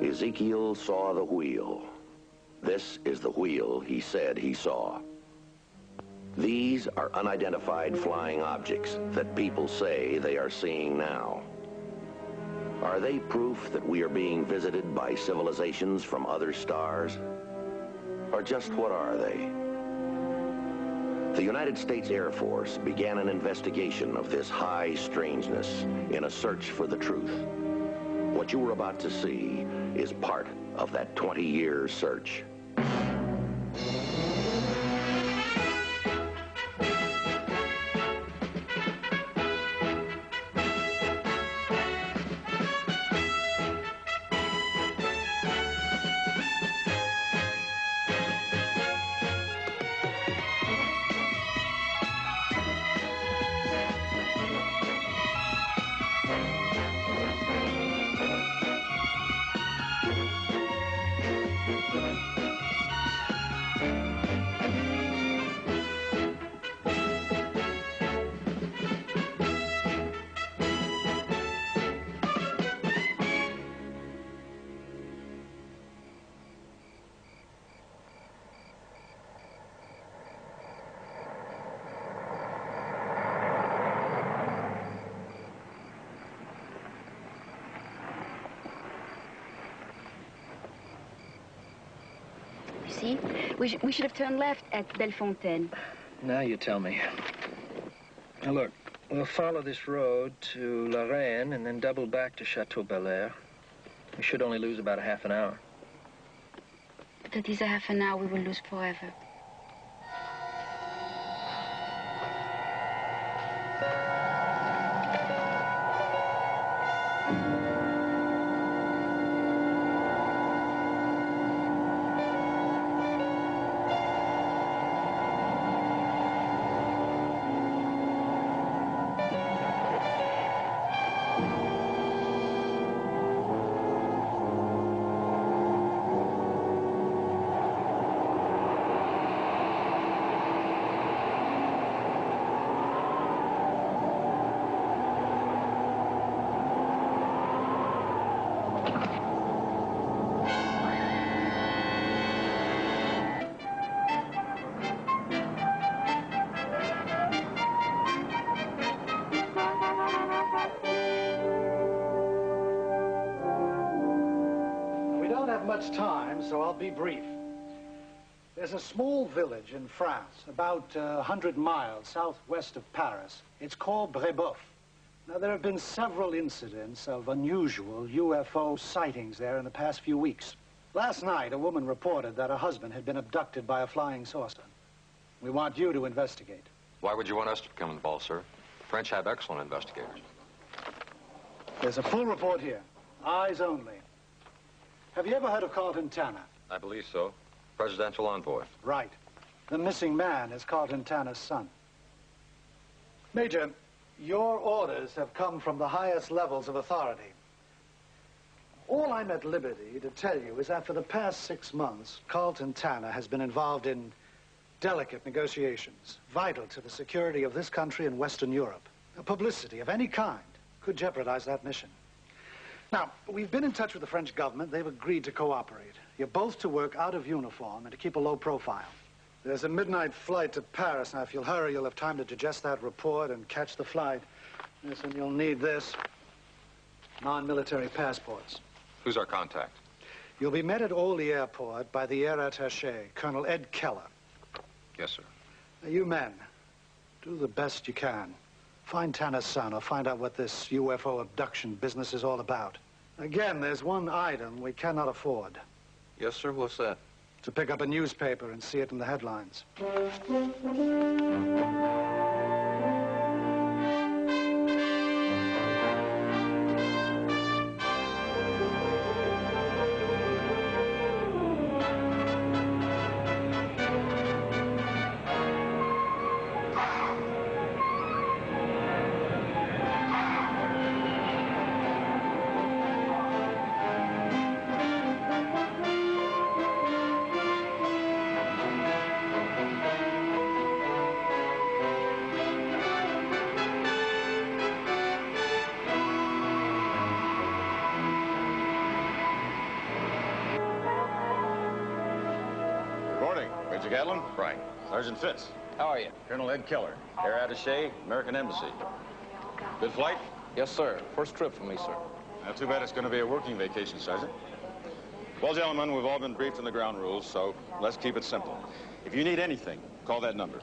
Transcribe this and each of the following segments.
Ezekiel saw the wheel. This is the wheel he said he saw. These are unidentified flying objects that people say they are seeing now. Are they proof that we are being visited by civilizations from other stars? Or just what are they? The United States Air Force began an investigation of this high strangeness in a search for the truth. What you are about to see is part of that 20-year search. See? We should have turned left at Bellefontaine. Now you tell me. Now look, we'll follow this road to La Reine and then double back to Chateau Bel Air. We should only lose about a half an hour. But that is a half an hour we will lose forever. Much time, so I'll be brief. There's a small village in France, about 100 miles southwest of Paris. It's called Brébeuf. Now, there have been several incidents of unusual UFO sightings there in the past few weeks. Last night, a woman reported that her husband had been abducted by a flying saucer. We want you to investigate. Why would you want us to become involved, sir? The French have excellent investigators. There's a full report here. Eyes only. Have you ever heard of Carlton Tanner? I believe so. Presidential envoy. Right. The missing man is Carlton Tanner's son. Major, your orders have come from the highest levels of authority. All I'm at liberty to tell you is that for the past 6 months, Carlton Tanner has been involved in delicate negotiations, vital to the security of this country and Western Europe. A publicity of any kind could jeopardize that mission. Now, we've been in touch with the French government. They've agreed to cooperate. You're both to work out of uniform and to keep a low profile. There's a midnight flight to Paris. Now, if you'll hurry, you'll have time to digest that report and catch the flight. Yes, and you'll need this. Non-military passports. Who's our contact? You'll be met at Orly Airport by the air attaché, Colonel Ed Keller. Yes, sir. Now, you men, do the best you can. Find Tanner's son or find out what this UFO abduction business is all about. Again, there's one item we cannot afford. Yes, sir. What's that? To pick up a newspaper and see it in the headlines. Major Gatlin? Right. Sergeant Fitz. How are you? Colonel Ed Keller, Air Attaché, American Embassy. Good flight? Yes, sir. First trip for me, sir. Not too bad it's going to be a working vacation, Sergeant. Well, gentlemen, we've all been briefed on the ground rules, so let's keep it simple. If you need anything, call that number.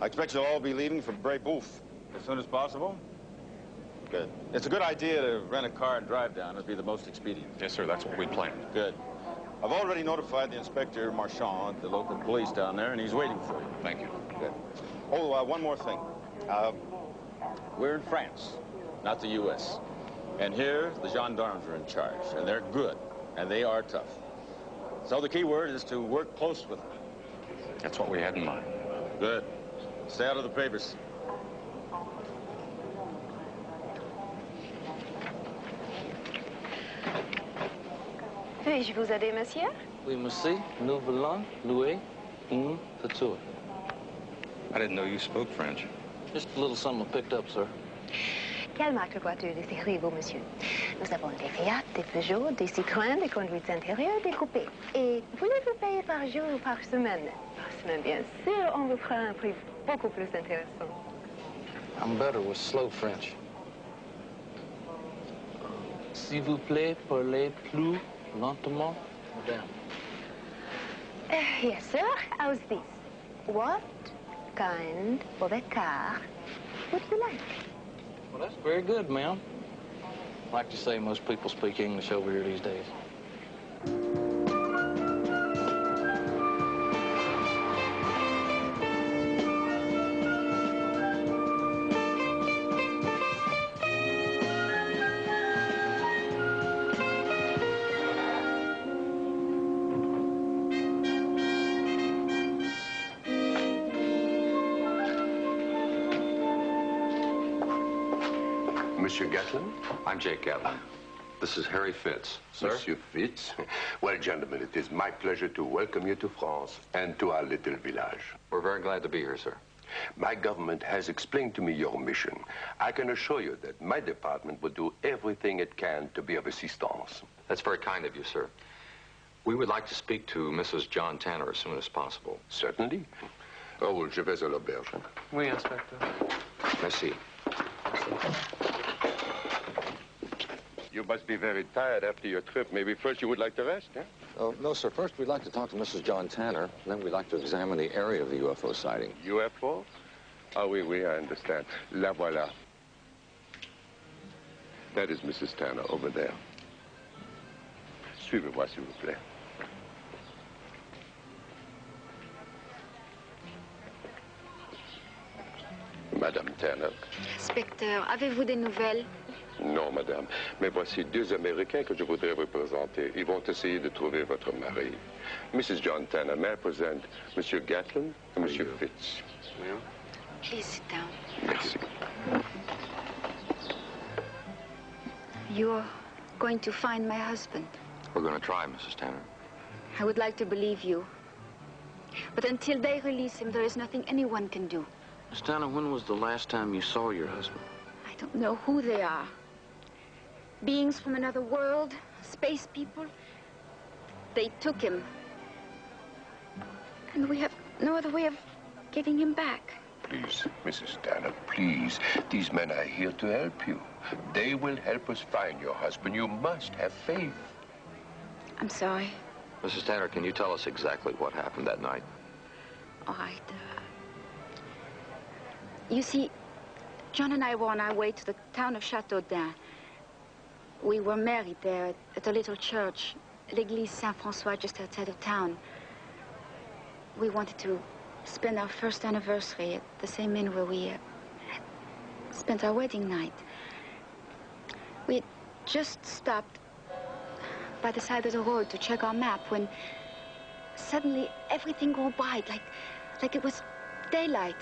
I expect you'll all be leaving for Bluebook as soon as possible. Good. It's a good idea to rent a car and drive down. It'd be the most expedient. Yes, sir, that's what we planned. Good. I've already notified the Inspector Marchand, the local police down there, and he's waiting for you. Thank you. Good. Oh, one more thing. We're in France, not the U.S. And here, the gendarmes are in charge, and they're good, and they are tough. So the key word is to work close with them. That's what we had in mind. Good. Stay out of the papers. Puis-je vous aider, monsieur? Oui, merci. Nous voulons louer une voiture. I didn't know you spoke French. Just a little something I picked up, sir. Quelle marque de voiture désirez-vous, monsieur? Nous avons des Fiat, des Peugeot, des Citroën, des conduites intérieures, des coupés. Et voulez-vous payer par jour ou par semaine? Par semaine, bien sûr, on vous fera un prix beaucoup plus intéressant. I'm better with slow French. S'il vous plaît, parlez plus lentement, madame. Yes, sir. How's this? What kind of a car would you like? Well, that's very good, ma'am. Like to say, most people speak English over here these days. Monsieur Gatlin? I'm Jake Gatlin. This is Harry Fitz. Sir? Monsieur Fitz? Well, gentlemen, it is my pleasure to welcome you to France and to our little village. We're very glad to be here, sir. My government has explained to me your mission. I can assure you that my department will do everything it can to be of assistance. That's very kind of you, sir. We would like to speak to Mrs. John Tanner as soon as possible. Certainly. Oh, well, je vais à l'auberge. Oui, Inspector. Merci. You must be very tired after your trip. Maybe first you would like to rest, huh? Oh, no, sir. First, we'd like to talk to Mrs. John Tanner. Then we'd like to examine the area of the UFO sighting. UFO? Ah, oui, oui, I understand. La voilà. That is Mrs. Tanner over there. Suivez-moi, s'il vous plaît. Madame Tanner. Inspecteur, avez-vous des nouvelles? Non, madame. Mais voici deux Américains que je voudrais vous présenter. Ils vont essayer de trouver votre mari. Mrs. John Tanner, may I present Monsieur Gatlin et Monsieur Fitz. Please sit down. Merci. You're going to find my husband. We're going to try, Mrs. Tanner. I would like to believe you. But until they release him, there is nothing anyone can do. Miss Tanner, when was the last time you saw your husband? I don't know who they are. Beings from another world, space people. They took him. And we have no other way of getting him back. Please, Mrs. Tanner, please. These men are here to help you. They will help us find your husband. You must have faith. I'm sorry. Mrs. Tanner, can you tell us exactly what happened that night? All right. You see, John and I were on our way to the town of Châteaudun. We were married there at a little church, l'église Saint-François, just outside of town. We wanted to spend our first anniversary at the same inn where we spent our wedding night. We had just stopped by the side of the road to check our map when suddenly everything went white, like it was daylight.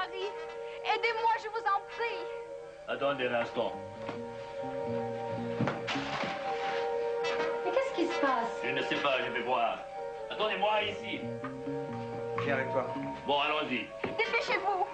mari. Aidez-moi, je vous en prie. Attendez un instant. Mais qu'est-ce qui se passe? Je ne sais pas, je vais voir. Attendez-moi ici. Viens avec toi. Bon, allons-y. Dépêchez-vous.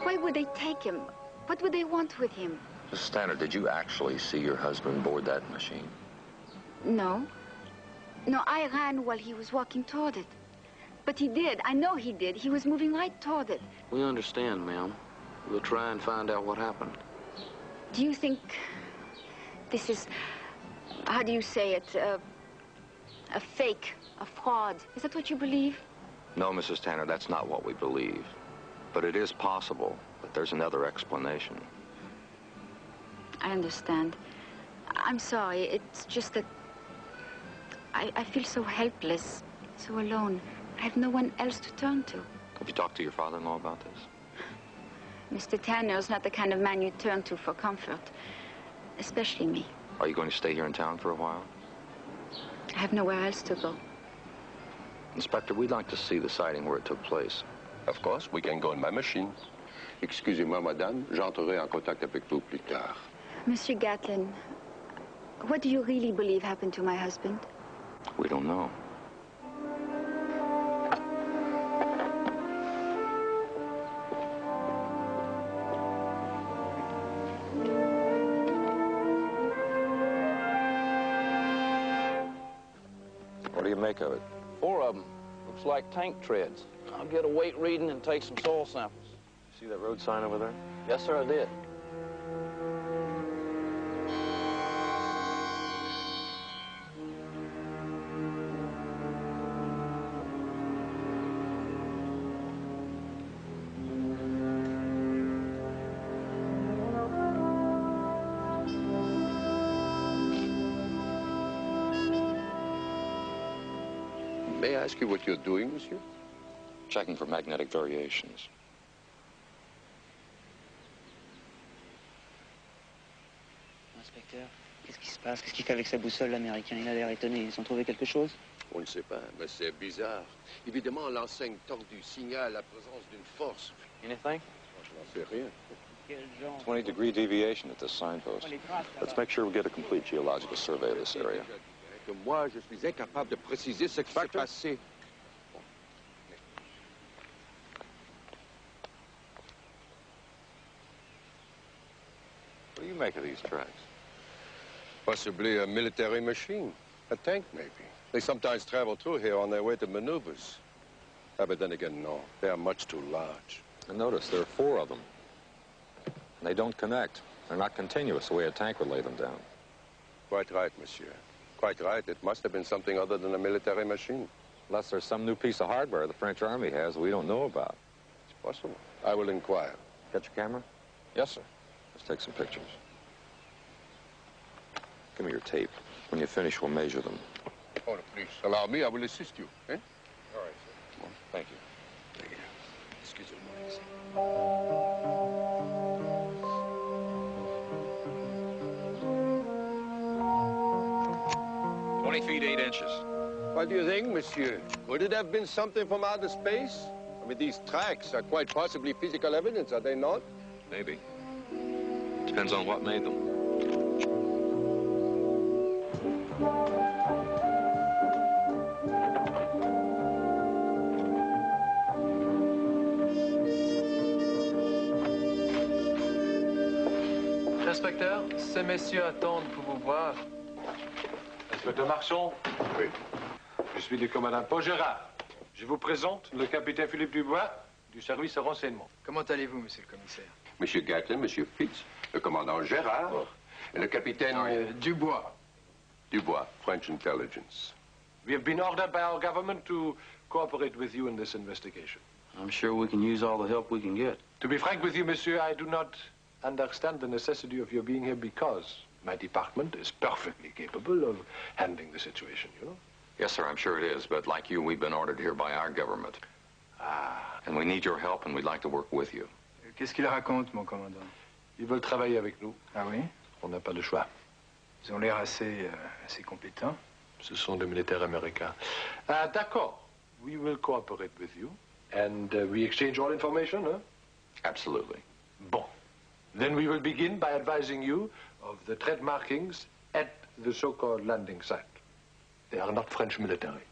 Why would they take him? What would they want with him? Mrs. Tanner, did you actually see your husband board that machine? No. No, I ran while he was walking toward it. But he did. I know he did. He was moving right toward it. We understand, ma'am. We'll try and find out what happened. Do you think this is, how do you say it, a fake, a fraud? Is that what you believe? No, Mrs. Tanner, that's not what we believe. But it is possible that there's another explanation. I understand. I'm sorry. It's just that I feel so helpless, so alone. I have no one else to turn to. Have you talked to your father-in-law about this? Mr. Tanner's not the kind of man you turn to for comfort, especially me. Are you going to stay here in town for a while? I have nowhere else to go. Inspector, we'd like to see the sighting where it took place. Of course, we can go in my machine. Excusez-moi, madame, j'entrerai en contact avec vous plus tard. Monsieur Gatlin, what do you really believe happened to my husband? We don't know. What do you make of it? 4 of them. Looks like tank treads. I'll get a weight reading and take some soil samples. See that road sign over there? Yes, sir, I did. May I ask you what you're doing, monsieur? Checking for magnetic variations. Inspecteur, qu'est-ce qui se passe? Qu'est-ce qu'il fait avec sa boussole, l'Américain? Il a l'air étonné. Ils ont trouvé quelque chose? On ne sait pas, mais c'est bizarre. Évidemment, l'enseigne tordue signale la présence d'une force. Anything? Je n'en sais rien. 20-degree deviation at this signpost. Let's make sure we get a complete geological survey of this area. Que moi, je suis incapable de préciser ce qui s'est passé. What do you make of these tracks? Possibly a military machine. A tank, maybe. They sometimes travel through here on their way to maneuvers. But then again, no. They are much too large. And notice there are 4 of them. And they don't connect. They're not continuous the way a tank would lay them down. Quite right, monsieur. Quite right. It must have been something other than a military machine. Unless there's some new piece of hardware the French Army has we don't know about. It's possible. I will inquire. Got your camera? Yes, sir. Let's take some pictures. Give me your tape. When you finish, we'll measure them. Oh, please, allow me. I will assist you. Eh? All right, sir. Well, Thank you. thank you. Excusez-moi. 20 feet 8 inches. What do you think, monsieur? Could it have been something from outer space? I mean, these tracks are quite possibly physical evidence, are they not? Maybe. Depends on what made them. Inspecteur, ces messieurs attendent pour vous voir. Inspecteur Marchand? Oui. Je suis du commandant Paul Gérard. Je vous présente le capitaine Philippe Dubois du service de renseignement. Comment allez-vous, monsieur le commissaire? Monsieur Gatlin, monsieur Fitz, le commandant Gérard, et le capitaine... Dubois. Dubois, French intelligence. We have been ordered by our government to cooperate with you in this investigation. I'm sure we can use all the help we can get. To be frank with you, monsieur, I do not understand the necessity of your being here because my department is perfectly capable of handling the situation, you know? Yes, sir, I'm sure it is, but like you, we've been ordered here by our government. And we need your help, and we'd like to work with you. Qu'est-ce qu'il raconte, mon commandant? Ils veulent travailler avec nous. Ah oui? On n'a pas le choix. Ils ont l'air assez compétents. Ce sont des militaires américains. D'accord. We will cooperate with you. And we exchange all information, huh? Absolutely. Bon. Then we will begin by advising you of the tread markings at the so-called landing site. They are not French military.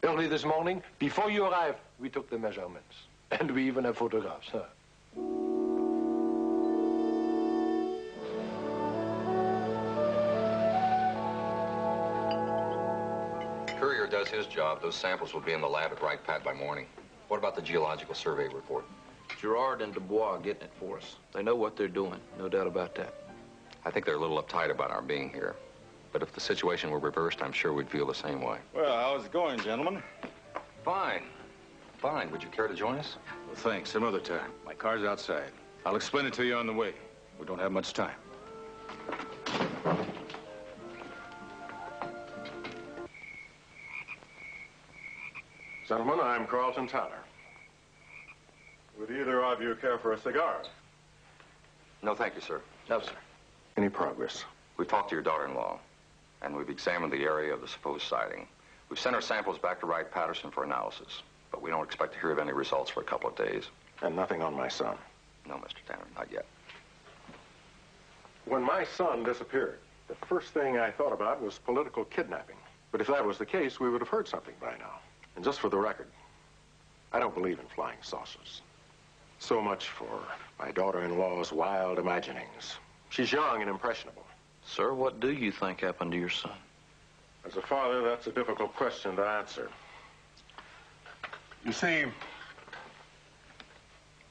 Early this morning, before you arrived, we took the measurements. And we even have photographs, huh? Courier does his job. Those samples will be in the lab at Wright Pat by morning. What about the geological survey report? Gerard and Dubois are getting it for us. They know what they're doing, no doubt about that. I think they're a little uptight about our being here. But if the situation were reversed, I'm sure we'd feel the same way. Well, how's it going, gentlemen? Fine. Fine. Would you care to join us? Well, thanks. Some other time. My car's outside. I'll explain it to you on the way. We don't have much time. Gentlemen, I'm Carlton Tanner. Would either of you care for a cigar? No, thank you, sir. No, sir. Any progress? We've talked to your daughter-in-law, and we've examined the area of the supposed sighting. We've sent our samples back to Wright-Patterson for analysis, but we don't expect to hear of any results for a couple of days. And nothing on my son? No, Mr. Tanner, not yet. When my son disappeared, the first thing I thought about was political kidnapping. But if that was the case, we would have heard something by now. And just for the record, I don't believe in flying saucers. So much for my daughter-in-law's wild imaginings. She's young and impressionable. Sir, what do you think happened to your son? As a father, that's a difficult question to answer. You see,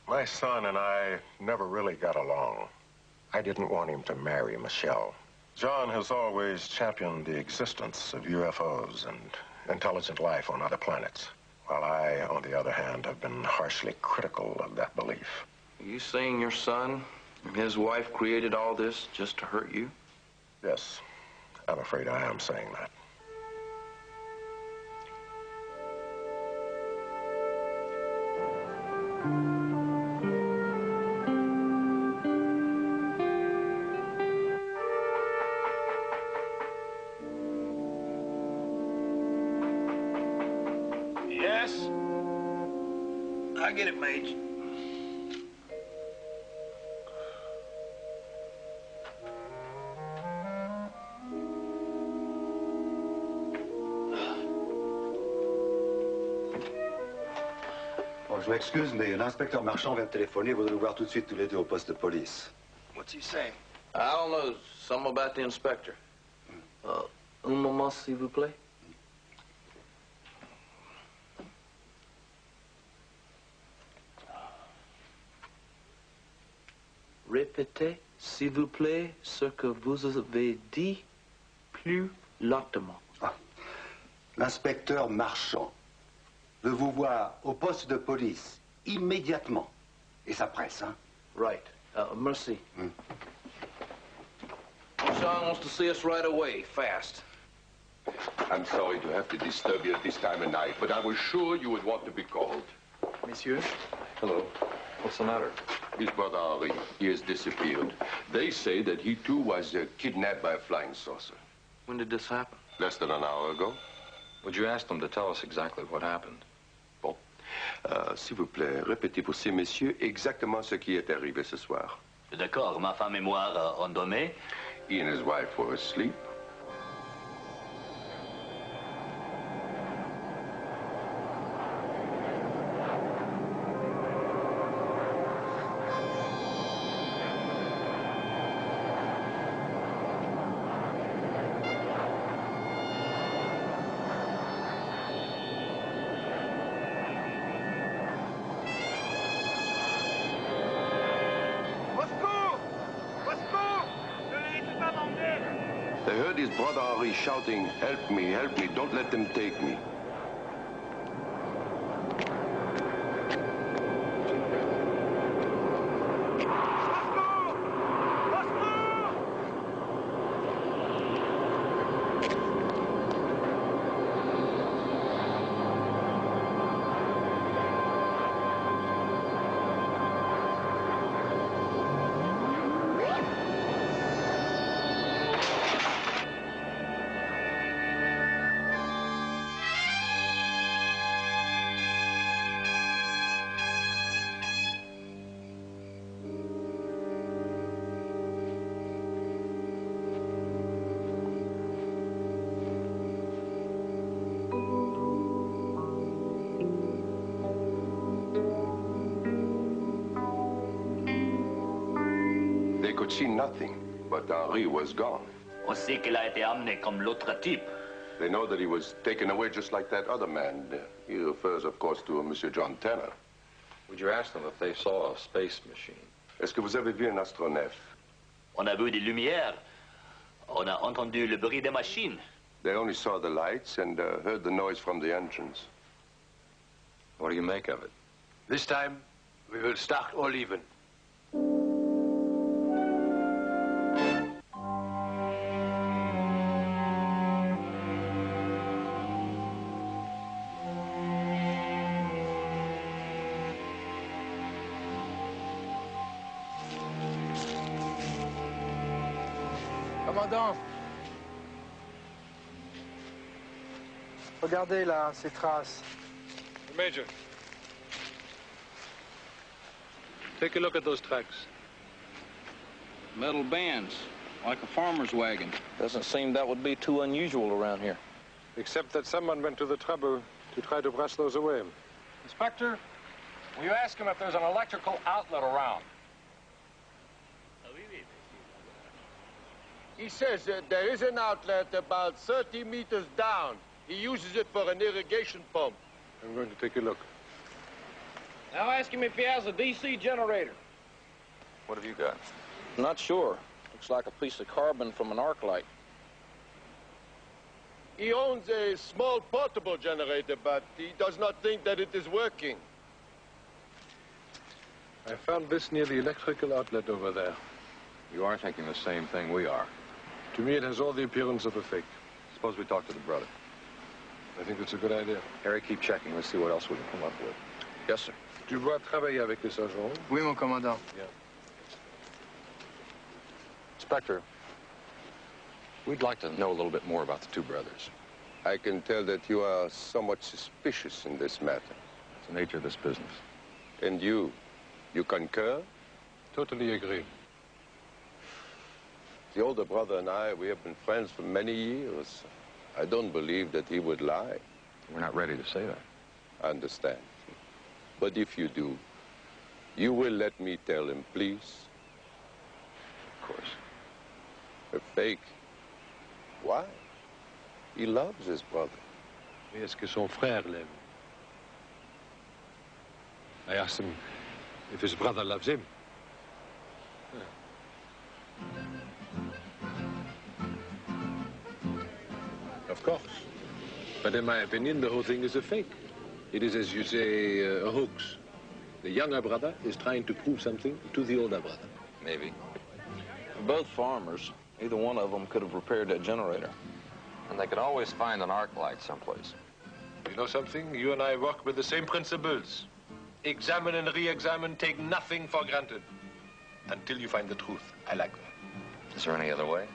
my son and I never really got along. I didn't want him to marry Michelle. John has always championed the existence of UFOs and intelligent life on other planets, while I, on the other hand, have been harshly critical of that belief. Are you saying your son and his wife created all this just to hurt you? Yes, I'm afraid I am saying that. Yes? I get it, Mage. Bon, je m'excuse, mais l'inspecteur Marchand vient de téléphoner. Vous allez nous voir tout de suite tous les deux au poste de police. What's he saying? I don't know. Something about the inspector. Un moment, s'il vous plaît. Répétez, s'il vous plaît, ce que vous avez dit plus lentement. Ah. L'inspecteur Marchand veut vous voir au poste de police immédiatement. Et ça presse, hein? Right. Merci. Sean wants to see us right away, fast. I'm sorry to have to disturb you at this time of night, but I was sure you would want to be called. Monsieur? Hello. What's the matter? His brother Henri, he has disappeared. They say that he too was kidnapped by a flying saucer. When did this happen? Less than an hour ago. Would you ask them to tell us exactly what happened? Bon. S'il vous plaît, répétez pour ces messieurs exactement ce qui est arrivé ce soir. D'accord, ma femme et moi on dormait. He and his wife were asleep. They heard his brother Henri shouting, help me, don't let them take me. They could see nothing, but Henri was gone. On sait qu'il a été amené comme l'autre type. They know that he was taken away just like that other man. He refers, of course, to Monsieur John Tanner. Would you ask them if they saw a space machine? Est-ce que vous avez vu un astronef? On a vu des lumières. On a entendu le bruit des machines. They only saw the lights and heard the noise from the engines. What do you make of it? This time, we will start all even. Commandant, regardez là, ces traces. Major, take a look at those tracks. Metal bands, like a farmer's wagon. Doesn't seem that would be too unusual around here. Except that someone went to the trouble to try to brush those away. Inspector, will you ask him if there's an electrical outlet around? He says that there is an outlet about 30 meters down. He uses it for an irrigation pump. I'm going to take a look. Now ask him if he has a DC generator. What have you got? Not sure. Looks like a piece of carbon from an arc light. He owns a small portable generator, but he does not think that it is working. I found this near the electrical outlet over there. You are thinking the same thing we are. To me, it has all the appearance of a fake. Suppose we talk to the brother. I think that's a good idea. Harry, keep checking. Let's see what else we can come up with. Yes, sir. Tu dois travailler avec le sergent? Oui, mon commandant. Yeah. Inspector, we'd like to know a little bit more about the two brothers. I can tell that you are somewhat suspicious in this matter. It's the nature of this business. And you concur? Totally agree. The older brother and I, we have been friends for many years. I don't believe that he would lie. We're not ready to say that. I understand. But if you do, you will let me tell him, please? Of course. A fake? Why? He loves his brother. Mais est-ce que son frère l'aime? I asked him if his brother loves him. Of course. But in my opinion, the whole thing is a fake. It is, as you say, a hoax. The younger brother is trying to prove something to the older brother. Maybe. Both farmers. Either one of them could have repaired that generator. And they could always find an arc light someplace. You know something? You and I work with the same principles. Examine and re-examine, take nothing for granted. Until you find the truth. I like that. Is there any other way?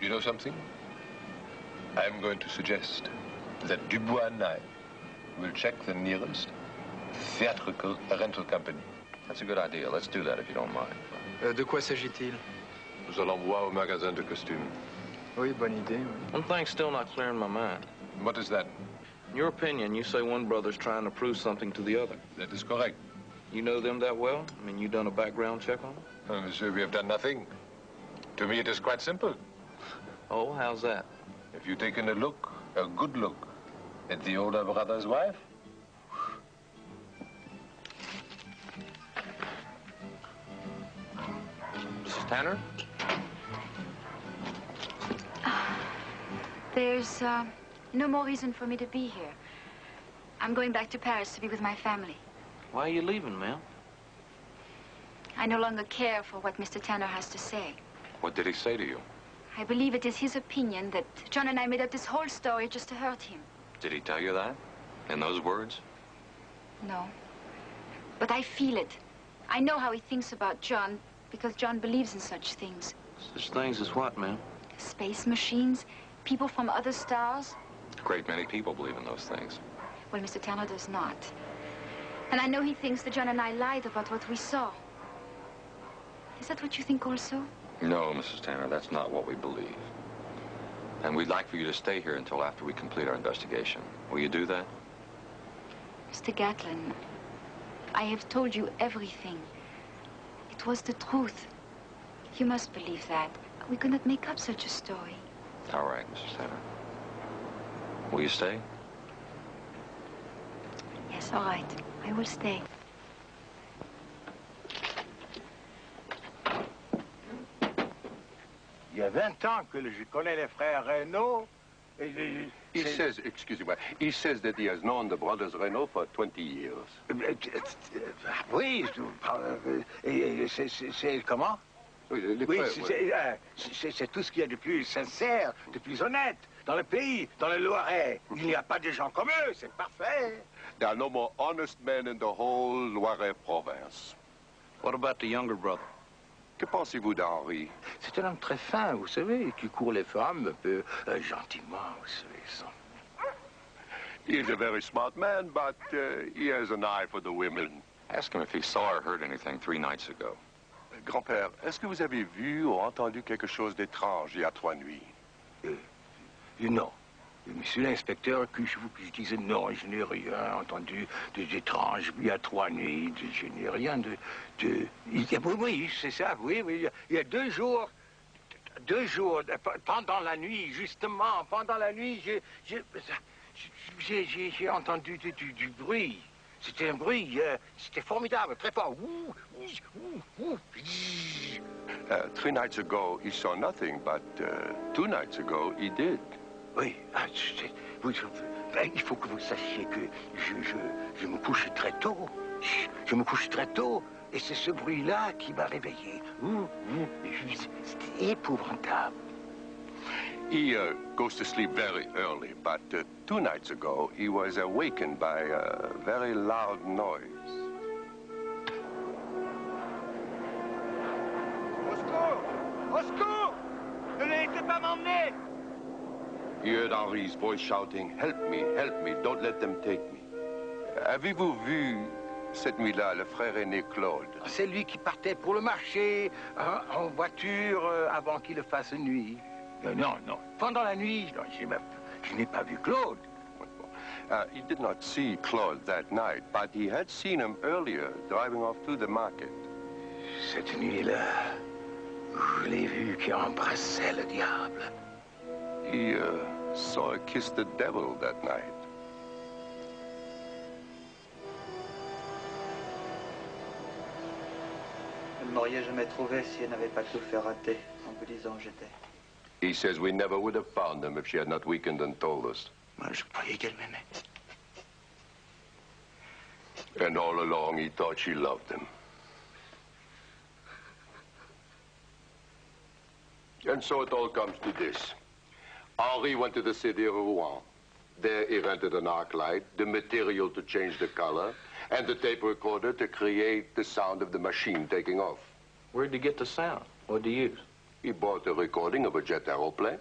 You know something? I'm going to suggest that Dubois and I will check the nearest theatrical rental company. That's a good idea. Let's do that if you don't mind. De quoi s'agit-il? Nous allons voir au magasin de costumes. Oui, bonne idée. Oui. One thing's still not clear in my mind. What is that? In your opinion, you say one brother's trying to prove something to the other. That is correct. You know them that well? I mean, you done a background check on them? Monsieur, we have done nothing. To me, it is quite simple. Oh, how's that? If you've taken a look, a good look, at the older brother's wife, Mrs. Tanner? There's no more reason for me to be here. I'm going back to Paris to be with my family. Why are you leaving, ma'am? I no longer care for what Mr. Tanner has to say. What did he say to you? I believe it is his opinion that John and I made up this whole story just to hurt him. Did he tell you that? In those words? No. But I feel it. I know how he thinks about John because John believes in such things. Such things as what, ma'am? Space machines, people from other stars. A great many people believe in those things. Well, Mr. Tanner does not. And I know he thinks that John and I lied about what we saw. Is that what you think also? No, Mrs. Tanner, that's not what we believe. And we'd like for you to stay here until after we complete our investigation. Will you do that? Mr. Gatlin, I have told you everything. It was the truth. You must believe that. We could not make up such a story. All right, Mrs. Tanner. Will you stay? Yes, all right. I will stay. Il y a 20 ans que je connais les frères Renault. He says, excusez-moi, he says that he has known the brothers Renault for 20 years. Oui, c'est comment? Oui, c'est tout ce qu'il y a de plus sincère, de plus honnête dans le pays, dans le Loiret. Il n'y a pas de gens comme eux, c'est parfait. There are no more honest men in the whole Loiret province. What about the younger brother? Que pensez-vous d'Henri? C'est un homme très fin, vous savez, qui court les femmes un peu gentiment, vous savez. He is a very smart man, but he has an eye for the women. Ask him if he saw or heard anything 3 nights ago. Grand-père, est-ce que vous avez vu ou entendu quelque chose d'étrange il y a 3 nuits? Non. Monsieur l'inspecteur, que je disais non, je n'ai rien entendu d'étrange. Il y a 3 nuits, je n'ai rien de... Oui, c'est ça, oui. Il y a 2 jours, pendant la nuit, justement, pendant la nuit, j'ai entendu du bruit. C'était un bruit, c'était formidable, très fort. 3 nights ago, he saw nothing, but 2 nights ago, he did. Oui, il faut que vous sachiez que je me couche très tôt. Je me couche très tôt, et c'est ce bruit-là qui m'a réveillé. C'était épouvantable. He goes to sleep very early, but 2 nights ago, he was awakened by a very loud noise. Au secours! Au secours! Ne laissez pas m'emmener! He heard Henri's voice shouting, help me, don't let them take me. Avez-vous vu cette nuit-là le frère aîné Claude? C'est lui qui partait pour le marché en voiture avant qu'il fasse nuit. Non. Pendant la nuit, je n'ai pas vu Claude. He did not see Claude that night, but he had seen him earlier driving off to the market. Cette nuit-là, je l'ai vu qui embrassait le diable. He saw her kiss the devil that night. Vous ne m'auriez jamais trouvé si elle n'avait pas tout fait rater en vous disant j'étais. He says we never would have found him if she had not weakened and told us. Moi, je croyais qu'elle m'aimait. And all along, he thought she loved him. And so it all comes to this. Henri went to the city of Rouen. There he rented an arc light, the material to change the color, and the tape recorder to create the sound of the machine taking off. Where'd you get the sound? What'd you use? He bought a recording of a jet aeroplane.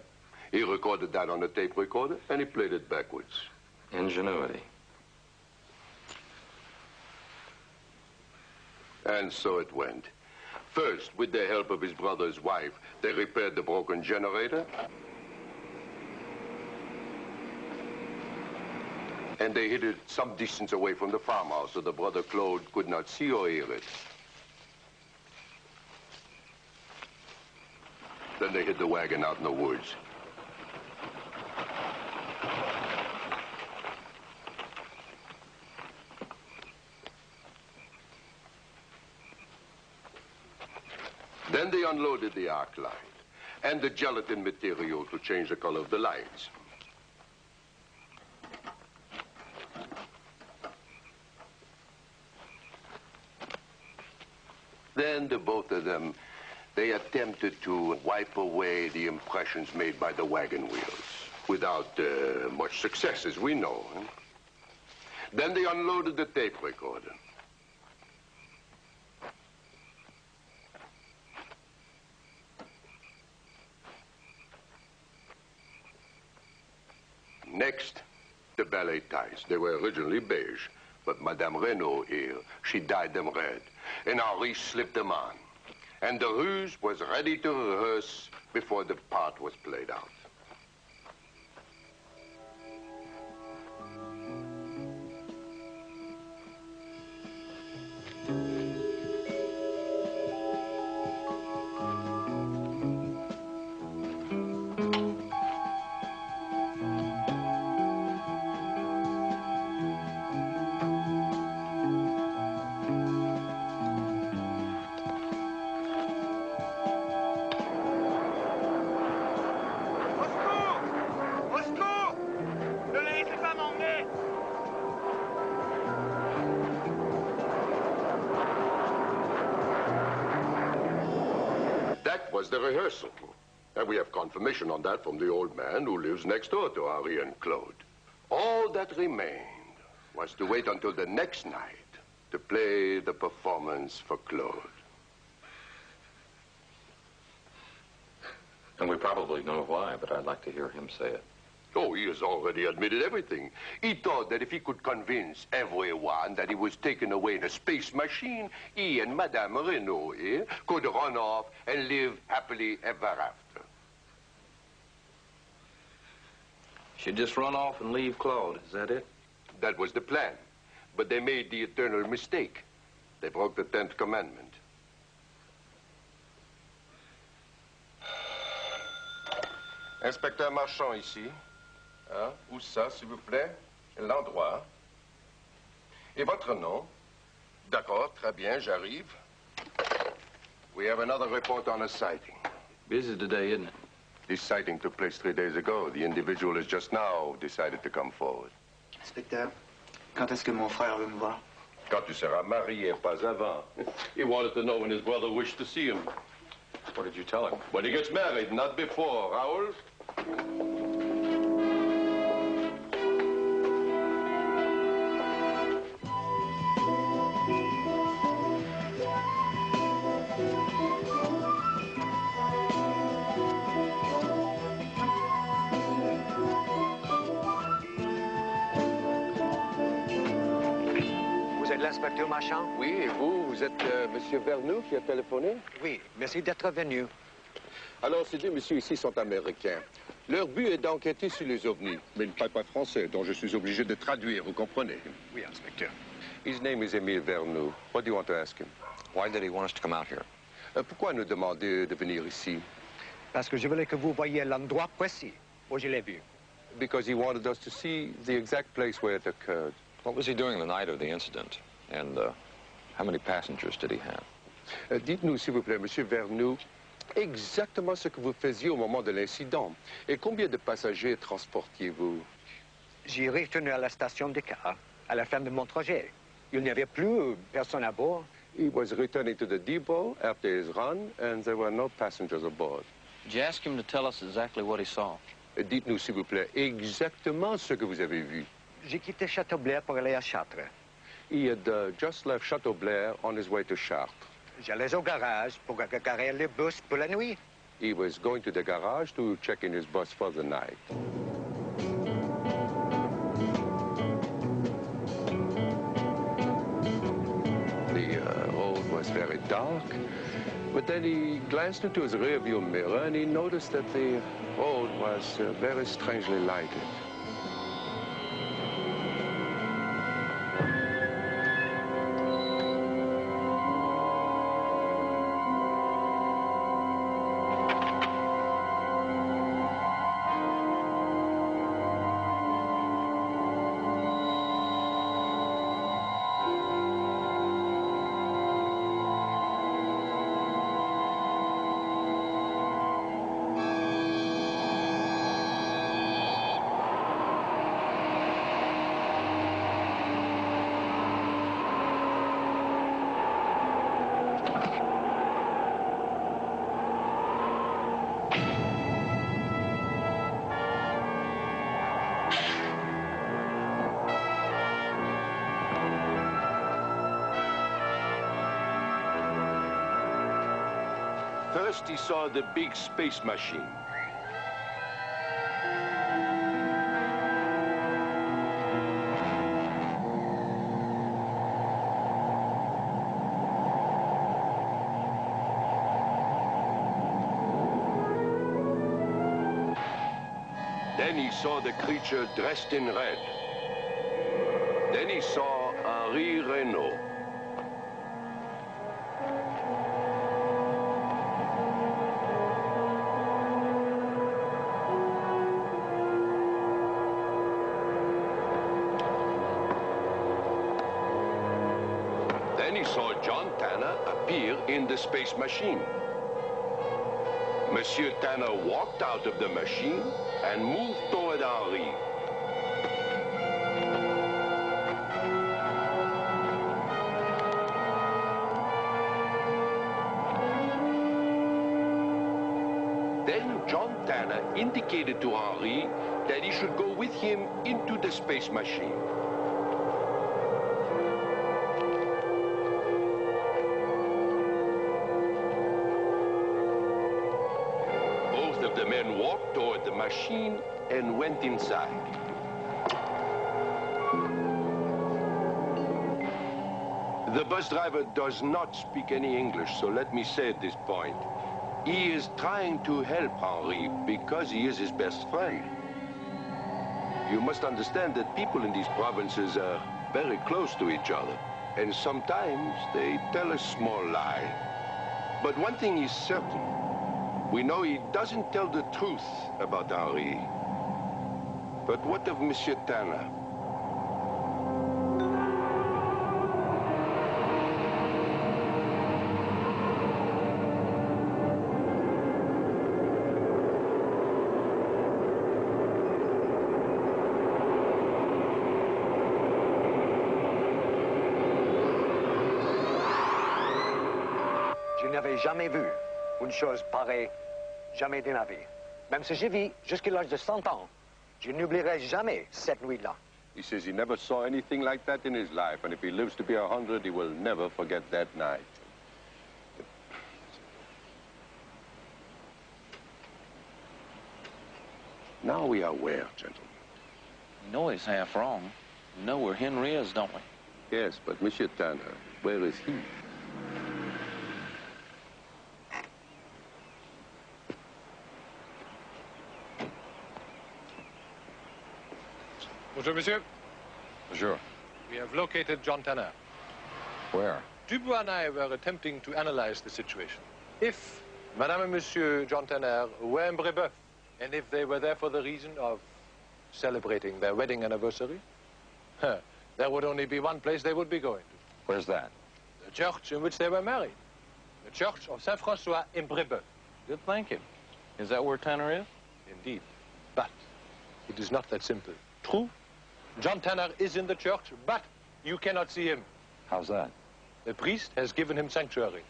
He recorded that on a tape recorder, and he played it backwards. Ingenuity. And so it went. First, with the help of his brother's wife, they repaired the broken generator. And they hid it some distance away from the farmhouse so the brother Claude could not see or hear it. Then they hid the wagon out in the woods. Then they unloaded the arc light and the gelatin material to change the color of the lines. Then the both of them, they attempted to wipe away the impressions made by the wagon wheels without much success, as we know. Then they unloaded the tape recorder. Next, the ballet ties. They were originally beige, but Madame Renault here, she dyed them red, and Henri slipped them on. And the ruse was ready to rehearse before the part was played out. The rehearsal. And we have confirmation on that from the old man who lives next door to Henri and Claude. All that remained was to wait until the next night to play the performance for Claude. And we probably know why, but I'd like to hear him say it. Oh, he has already admitted everything. He thought that if he could convince everyone that he was taken away in a space machine, he and Madame Renault here could run off and live happily ever after. She'd just run off and leave Claude, is that it? That was the plan. But they made the eternal mistake. They broke the 10th commandment. Inspecteur Marchand ici. Hein? Où ça, s'il vous plaît? L'endroit. Et votre nom? D'accord, très bien, j'arrive. We have another report on a sighting. Busy today, isn't it? This sighting took place 3 days ago. The individual has just now decided to come forward. Inspecteur, quand est-ce que mon frère veut me voir? Quand tu seras marié, pas avant. He wanted to know when his brother wished to see him. What did you tell him? When he gets married, not before. Raoul? Vous êtes l'inspecteur Marchand? Oui, et vous? Vous êtes Monsieur Vernou qui a téléphoné? Oui, merci d'être venu. Alors, ces deux messieurs ici sont américains. Leur but est d'enquêter sur les ovnis. Mais ils ne parlent pas français, donc je suis obligé de traduire, vous comprenez? Oui, inspecteur. His name is Émile Vernou. What do you want to ask him? Why did he want us to come out here? Pourquoi nous demander de venir ici? Parce que je voulais que vous voyiez l'endroit précis où je l'ai vu. Because he wanted us to see the exact place where it occurred. What was he doing the night of the incident? And how many passengers did he have? Dites-nous, s'il vous plaît, Monsieur Vernou, exactement ce que vous faisiez au moment de l'incident. Et combien de passagers transportiez-vous? J'ai retourné à la station de car à la fin de mon trajet. Il n'y avait plus personne à bord. He was returning to the depot after his run, and there were no passengers aboard. Did you ask him to tell us exactly what he saw? Dites-nous, s'il vous plaît, exactement ce que vous avez vu. J'ai quitté Château Blair pour aller à Chartres. He had just left Chateau Blair on his way to Chartres. J'allais au garage pour garer le bus pour la nuit. He was going to the garage to check in his bus for the night. The road was very dark, but then he glanced into his rearview mirror and he noticed that the road was very strangely lighted. First, he saw the big space machine. Then he saw the creature dressed in red. Then he saw Henri Renault. Then he saw John Tanner appear in the space machine. Monsieur Tanner walked out of the machine and moved toward Henri. Then John Tanner indicated to Henri that he should go with him into the space machine. The men walked toward the machine and went inside. The bus driver does not speak any English, so let me say at this point, he is trying to help Henri because he is his best friend. You must understand that people in these provinces are very close to each other, and sometimes they tell a small lie. But one thing is certain. We know he doesn't tell the truth about Henri. But what of Monsieur Tanner? Je n'avais jamais vu une chose pareille, jamais de ma vie. Même si j'ai vu jusqu'à l'âge de 100 ans, je n'oublierai jamais cette nuit-là. He says he never saw anything like that in his life, and if he lives to be 100, he will never forget that night. Now we are where, gentlemen? You know he's half wrong. We know where Henry is, don't we? Yes, but Monsieur Tanner, where is he? Bonjour, monsieur. Bonjour. We have located John Tanner. Where? Dubois and I were attempting to analyze the situation. If Madame and Monsieur John Tanner were in Brébeuf, and if they were there for the reason of celebrating their wedding anniversary, there would only be one place they would be going to. Where's that? The church in which they were married. The church of Saint-François in Brébeuf. Good thinking. Is that where Tanner is? Indeed. But it is not that simple. True, John Tanner is in the church, but you cannot see him. How's that? The priest has given him sanctuary.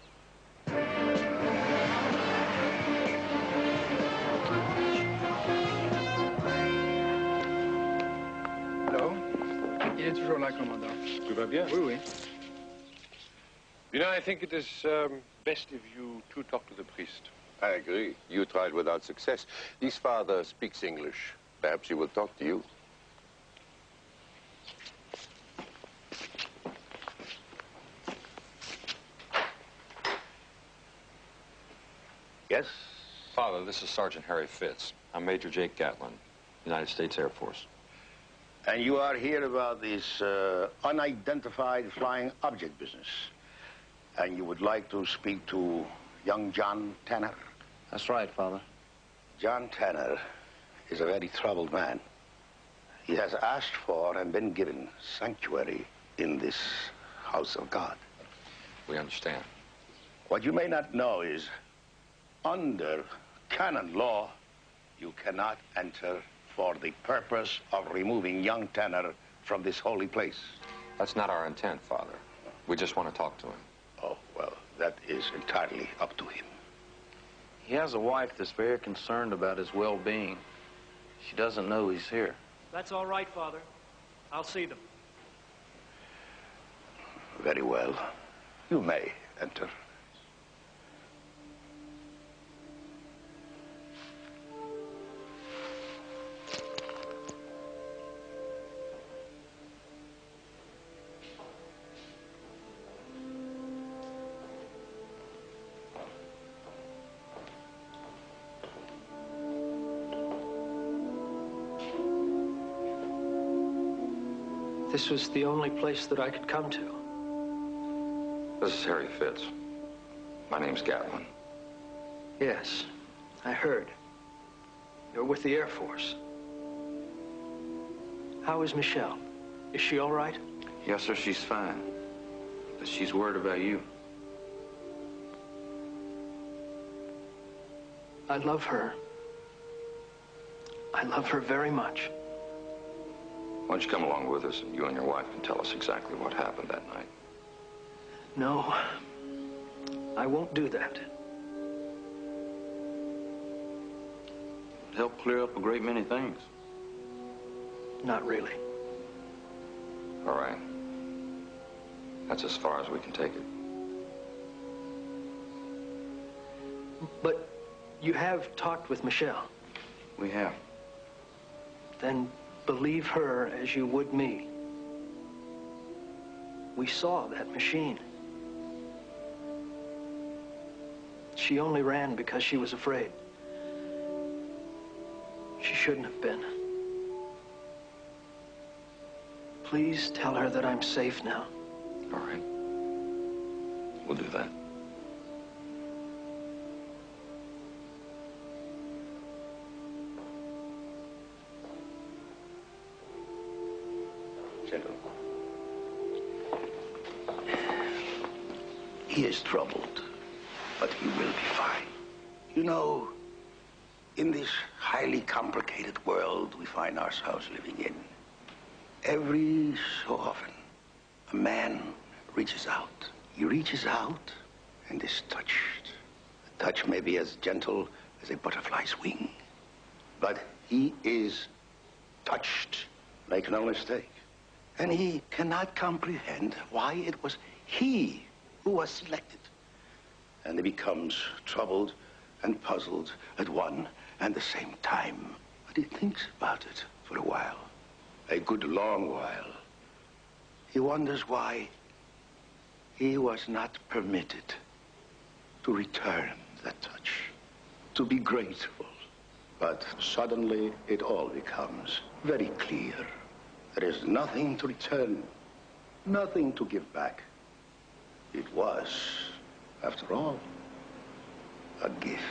Hello? Il est toujours là, commandant. Tout va bien? Oui, oui. You know, I think it is best if you two talk to the priest. I agree. You tried without success. This father speaks English. Perhaps he will talk to you. Yes? Father, this is Sergeant Harry Fitz. I'm Major Jake Gatlin, United States Air Force. And you are here about this unidentified flying object business. And you would like to speak to young John Tanner? That's right, Father. John Tanner is a very troubled man. He has asked for and been given sanctuary in this house of God. We understand. What you may not know is, under canon law, you cannot enter for the purpose of removing young Tanner from this holy place. That's not our intent, Father. We just want to talk to him. Oh, well, that is entirely up to him. He has a wife that's very concerned about his well-being. She doesn't know he's here. That's all right, Father. I'll see them. Very well. You may enter. This was the only place that I could come to. This is Harry Fitz. My name's Gatlin. Yes, I heard. You're with the Air Force. How is Michelle? Is she all right? Yes, sir, she's fine. But she's worried about you. I love her. I love her very much. Why don't you come along with us and you and your wife can tell us exactly what happened that night? No, I won't do that. It'd help clear up a great many things. Not really. All right. That's as far as we can take it. But you have talked with Michelle. We have. Then believe her as you would me. We saw that machine. She only ran because she was afraid. She shouldn't have been. Please tell her that I'm safe now. All right. We'll do that. He is troubled, but he will be fine. You know, in this highly complicated world we find ourselves living in, every so often, a man reaches out. He reaches out and is touched. The touch may be as gentle as a butterfly's wing, but he is touched. Make no mistake. And he cannot comprehend why it was he who was selected. And he becomes troubled and puzzled at one and the same time. But he thinks about it for a while, a good long while. He wonders why he was not permitted to return that touch, to be grateful. But suddenly it all becomes very clear. There is nothing to return, nothing to give back. It was, after all, a gift.